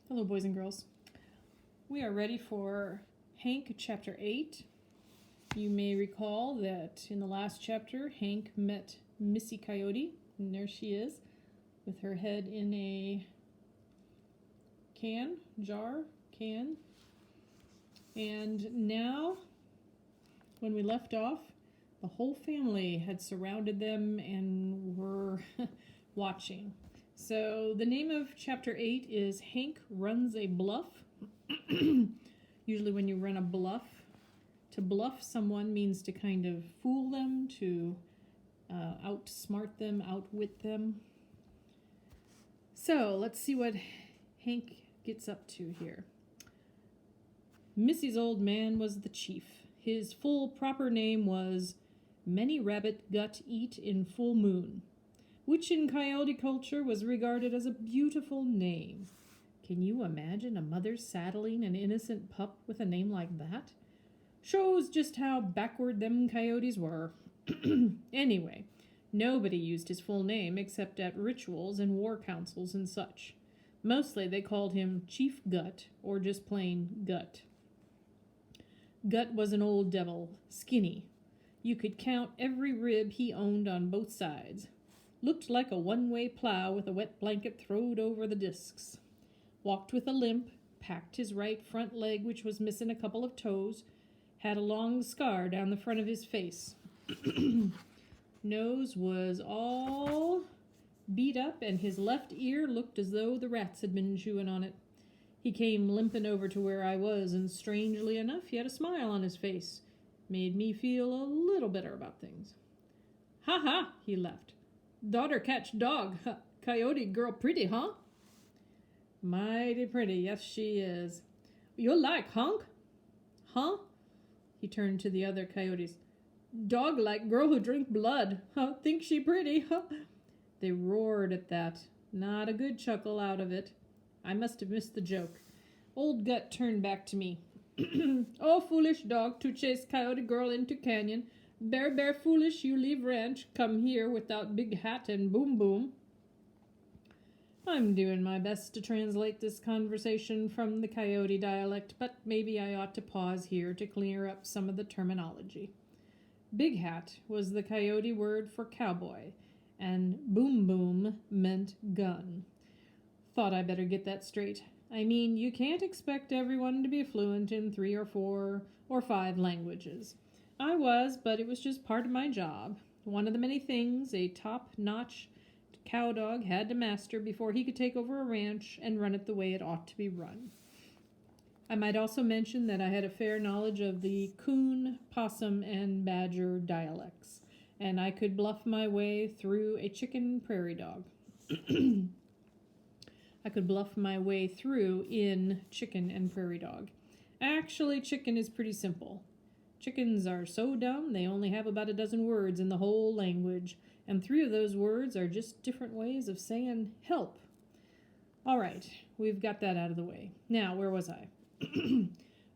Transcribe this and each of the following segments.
Hello, boys and girls. We are ready for Hank chapter 8. You may recall that in the last chapter, Hank met Missy Coyote, and there she is with her head in a can. And now, when we left off, the whole family had surrounded them and were watching. So the name of chapter 8 is Hank Runs a Bluff. Usually when you run a bluff, to bluff someone means to kind of fool them, to outsmart them, outwit them. So let's see what Hank gets up to here. Missy's old man was the chief. His full proper name was Many Rabbit Gut Eat in Full Moon, which in coyote culture was regarded as a beautiful name. Can you imagine a mother saddling an innocent pup with a name like that? Shows just how backward them coyotes were. Anyway, nobody used his full name except at rituals and war councils and such. Mostly they called him Chief Gut or just plain Gut. Gut was an old devil, skinny. You could count every rib he owned on both sides. Looked like a one-way plow with a wet blanket throwed over the discs. Walked with a limp, packed his right front leg, which was missing a couple of toes, had a long scar down the front of his face. Nose was all beat up, and his left ear looked as though the rats had been chewing on it. He came limping over to where I was, and strangely enough, he had a smile on his face. Made me feel a little better about things. "Ha ha," he laughed. "Daughter catch dog. Coyote girl pretty, huh?" "Mighty pretty, yes she is." "You like Hunk?" "Huh?" He turned to the other coyotes. "Dog like girl who drink blood. Huh? Think she pretty, huh?" They roared at that. Not a good chuckle out of it. I must have missed the joke. Old Gut turned back to me. "Oh, foolish dog to chase coyote girl into canyon. Bear foolish you leave ranch. Come here without big hat and boom boom." I'm doing my best to translate this conversation from the coyote dialect, but maybe I ought to pause here to clear up some of the terminology. Big hat was the coyote word for cowboy, and boom boom meant gun. Thought I better get that straight. I mean, you can't expect everyone to be fluent in 3 or 4 or 5 languages. I was, but it was just part of my job. One of the many things a top-notch cow dog had to master before he could take over a ranch and run it the way it ought to be run. I might also mention that I had a fair knowledge of the coon, possum, and badger dialects, and I could bluff my way through a chicken prairie dog. I could bluff my way through in chicken and prairie dog. Actually, chicken is pretty simple. Chickens are so dumb they only have about a dozen words in the whole language, and 3 of those words are just different ways of saying help. All right, we've got that out of the way. Now, where was I?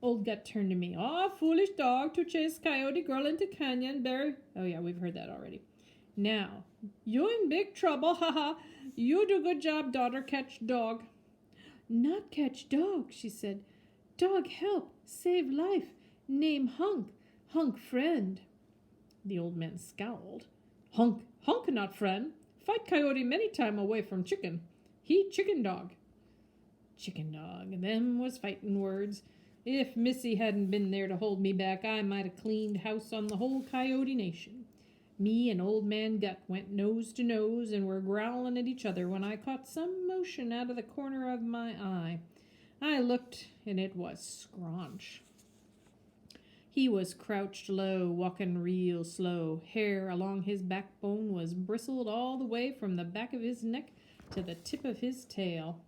Old Gut turned to me. "Oh, foolish dog to chase coyote girl into canyon. Bear..." Oh yeah, we've heard that already. "Now, you in big trouble, haha. You do good job, daughter, catch dog." "Not catch dog," she said. "Dog help, save life. Name Hunk. Hunk friend." The old man scowled. Hunk not friend. Fight coyote many time away from chicken. He chicken dog." Chicken dog, them was fightin' words. If Missy hadn't been there to hold me back, I might have cleaned house on the whole coyote nation. Me and old man Gut went nose to nose and were growling at each other when I caught some motion out of the corner of my eye. I looked, and it was Scraunch. He was crouched low, walking real slow. Hair along his backbone was bristled all the way from the back of his neck to the tip of his tail.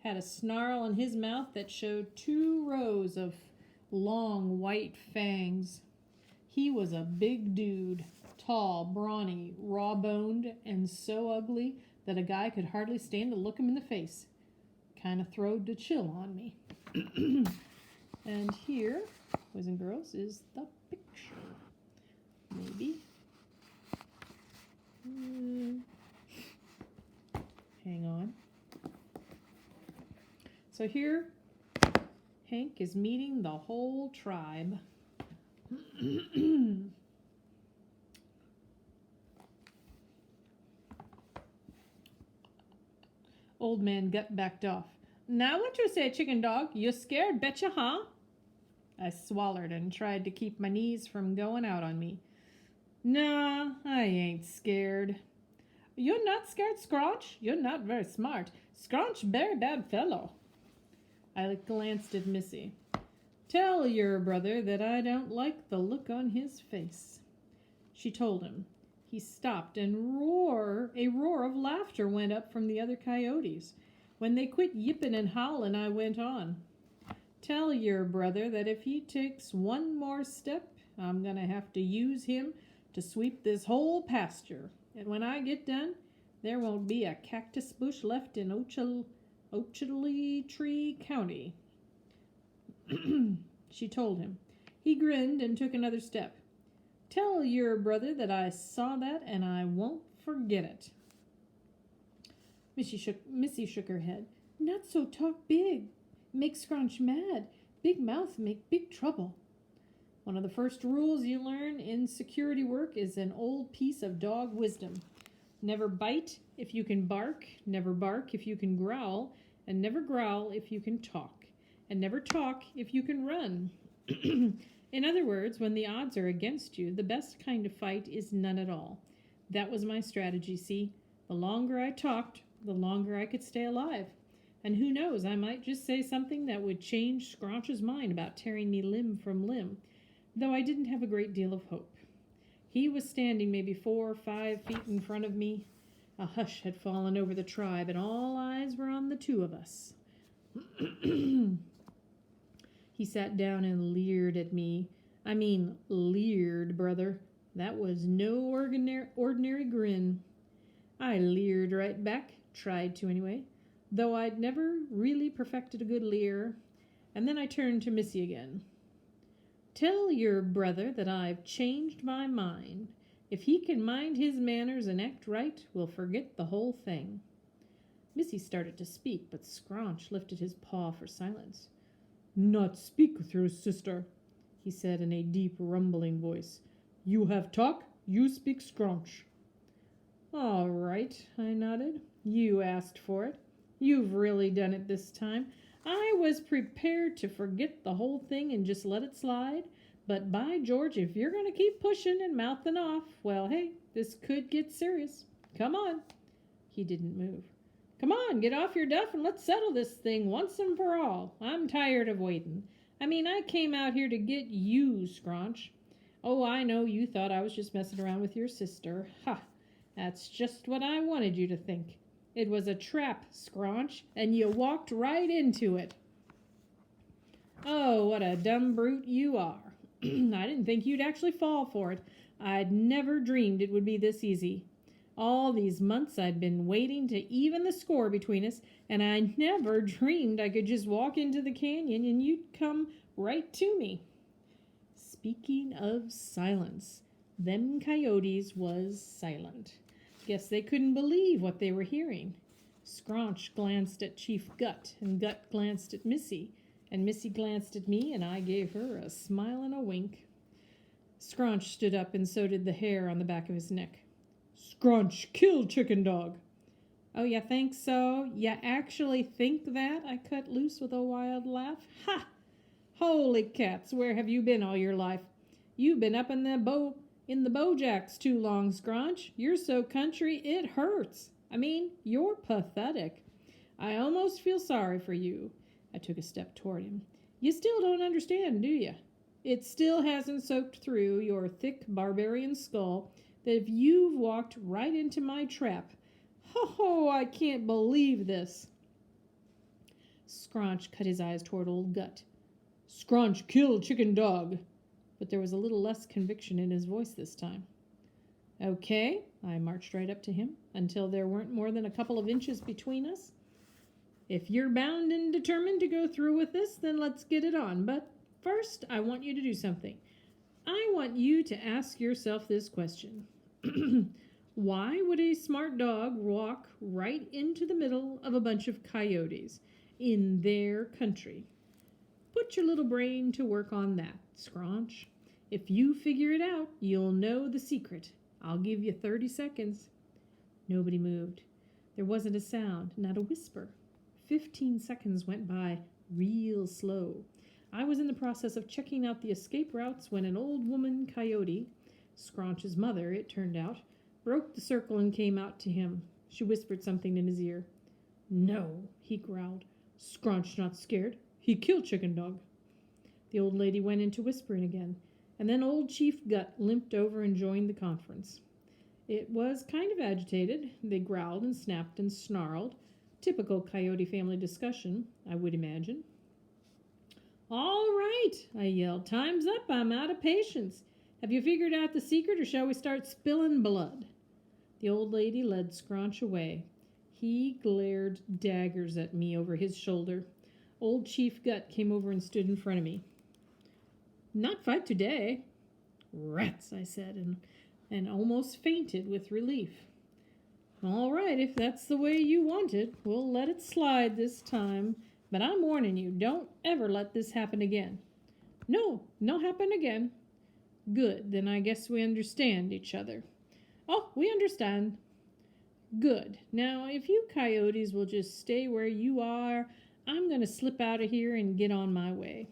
Had a snarl in his mouth that showed 2 rows of long white fangs. He was a big dude, tall, brawny, raw-boned, and so ugly that a guy could hardly stand to look him in the face. Kind of throwed a chill on me. And here, boys and girls, is the picture. Maybe. Hang on. So here, Hank is meeting the whole tribe. Old man Gut backed off. Now what you say, chicken dog? You scared, betcha, huh? I swallowed and tried to keep my knees from going out on me. Nah, I ain't scared. You're not scared, Scrunch? You're not very smart. Scrunch very bad fellow. I glanced at Missy. Tell your brother that I don't like the look on his face. She told him. He stopped, and a roar of laughter went up from the other coyotes. When they quit yipping and howling, I went on. Tell your brother that if he takes one more step, I'm going to have to use him to sweep this whole pasture. And when I get done, there won't be a cactus bush left in Ochiltree County. She told him. He grinned and took another step. Tell your brother that I saw that and I won't forget it. Missy shook her head. Not so talk big. Make Scrunch mad. Big mouth make big trouble. One of the first rules you learn in security work is an old piece of dog wisdom. Never bite if you can bark, never bark if you can growl, and never growl if you can talk, and never talk if you can run. In other words, when the odds are against you, the best kind of fight is none at all. That was my strategy, see? The longer I talked, the longer I could stay alive. And who knows, I might just say something that would change Scrunch's mind about tearing me limb from limb, though I didn't have a great deal of hope. He was standing maybe 4 or 5 feet in front of me. A hush had fallen over the tribe, and all eyes were on the two of us. He sat down and leered at me. I mean, leered, brother. That was no ordinary grin. I leered right back, tried to anyway, though I'd never really perfected a good leer. And then I turned to Missy again. Tell your brother that I've changed my mind. If he can mind his manners and act right, we'll forget the whole thing. Missy started to speak, but Scrunch lifted his paw for silence. Not speak with your sister, he said in a deep, rumbling voice. You have talk, you speak Scrunch. All right, I nodded. You asked for it. You've really done it this time. I was prepared to forget the whole thing and just let it slide. But by George, if you're going to keep pushing and mouthing off, well, hey, this could get serious. Come on. He didn't move. Come on, get off your duff and let's settle this thing once and for all. I'm tired of waiting. I mean, I came out here to get you, Scrunch. Oh, I know you thought I was just messing around with your sister. Ha! That's just what I wanted you to think. It was a trap, Scrunch, and you walked right into it. Oh, what a dumb brute you are. I didn't think you'd actually fall for it. I'd never dreamed it would be this easy. All these months I'd been waiting to even the score between us, and I never dreamed I could just walk into the canyon and you'd come right to me. Speaking of silence, them coyotes was silent. Guess they couldn't believe what they were hearing. Scrunch glanced at Chief Gut, and Gut glanced at Missy, and Missy glanced at me, and I gave her a smile and a wink. Scrunch stood up, and so did the hair on the back of his neck. Scrunch, kill chicken dog. Oh, you think so? You actually think that? I cut loose with a wild laugh. Ha! Holy cats, where have you been all your life? You've been up in the Bojacks too long, Scrunch. You're so country it hurts. I mean, you're pathetic. I almost feel sorry for you. I took a step toward him. You still don't understand, do you? It still hasn't soaked through your thick barbarian skull that if you've walked right into my trap. Oh, I can't believe this. Scrunch cut his eyes toward old Gut. Scrunch, kill chicken dog. But there was a little less conviction in his voice this time. Okay, I marched right up to him until there weren't more than a couple of inches between us. If you're bound and determined to go through with this, then let's get it on. But first, I want you to do something. I want you to ask yourself this question. Why would a smart dog walk right into the middle of a bunch of coyotes? in their country. Put your little brain to work on that, Scraunch. If you figure it out, you'll know the secret. I'll give you 30 seconds. Nobody moved. There wasn't a sound, not a whisper. 15 seconds went by real slow. I was in the process of checking out the escape routes when an old woman coyote, Scraunch's mother, it turned out, broke the circle and came out to him. She whispered something in his ear. No, he growled. Scraunch not scared. He killed Chicken Dog. The old lady went into whispering again, and then old Chief Gut limped over and joined the conference. It was kind of agitated. They growled and snapped and snarled. Typical coyote family discussion, I would imagine. All right, I yelled. Time's up. I'm out of patience. Have you figured out the secret, or shall we start spilling blood? The old lady led Scraunch away. He glared daggers at me over his shoulder. Old Chief Gut came over and stood in front of me. Not fight today. Rats, I said, and almost fainted with relief. All right, if that's the way you want it, we'll let it slide this time. But I'm warning you, don't ever let this happen again. No happen again. Good, then I guess we understand each other. Oh, we understand. Good. Now, if you coyotes will just stay where you are, I'm going to slip out of here and get on my way.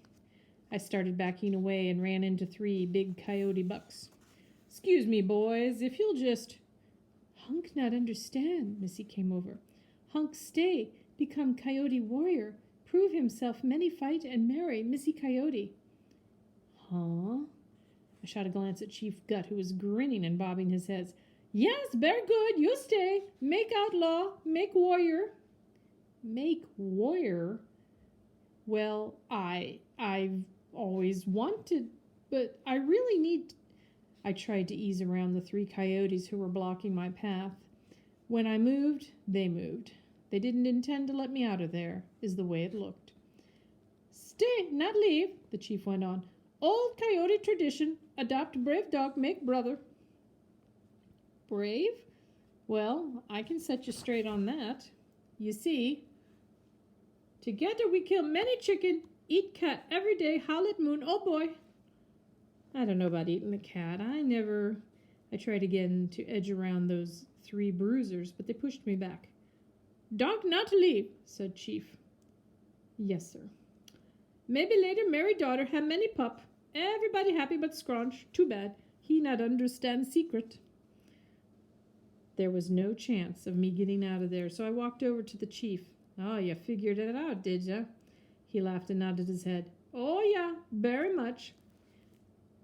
I started backing away and ran into 3 big coyote bucks. Excuse me, boys, if you'll just... Hunk not understand, Missy came over. Hunk stay, become coyote warrior, prove himself many fight and marry Missy Coyote. Huh? I shot a glance at Chief Gut, who was grinning and bobbing his head. Yes, very good, you stay. Make outlaw, make warrior. Make warrior? Well, I've always wanted, but I really need... I tried to ease around the 3 coyotes who were blocking my path. When I moved, they moved. They didn't intend to let me out of there, is the way it looked. Stay, not leave, the chief went on. Old coyote tradition, adopt brave dog, make brother. Brave? Well, I can set you straight on that. You see, together we kill many chicken, eat cat every day, howl at moon, oh boy. I don't know about eating the cat. I tried again to edge around those 3 bruisers, but they pushed me back. Dog not leave, said Chief. Yes, sir. Maybe later marry daughter, have many pup. Everybody happy but Scraunch. Too bad. He not understand secret. There was no chance of me getting out of there, so I walked over to the chief. Oh, you figured it out, did ya? He laughed and nodded his head. Oh, yeah, very much.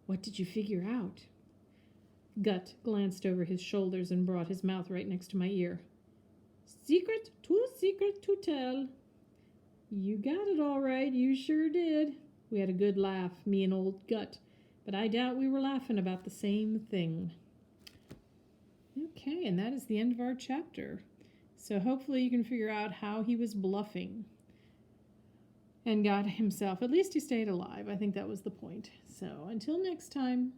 What did you figure out? Gut glanced over his shoulders and brought his mouth right next to my ear. Secret, too secret to tell. You got it all right, you sure did. We had a good laugh, me and old Gut, but I doubt we were laughing about the same thing. Okay, and that is the end of our chapter. So hopefully you can figure out how he was bluffing and got himself, at least he stayed alive. I think that was the point. So until next time.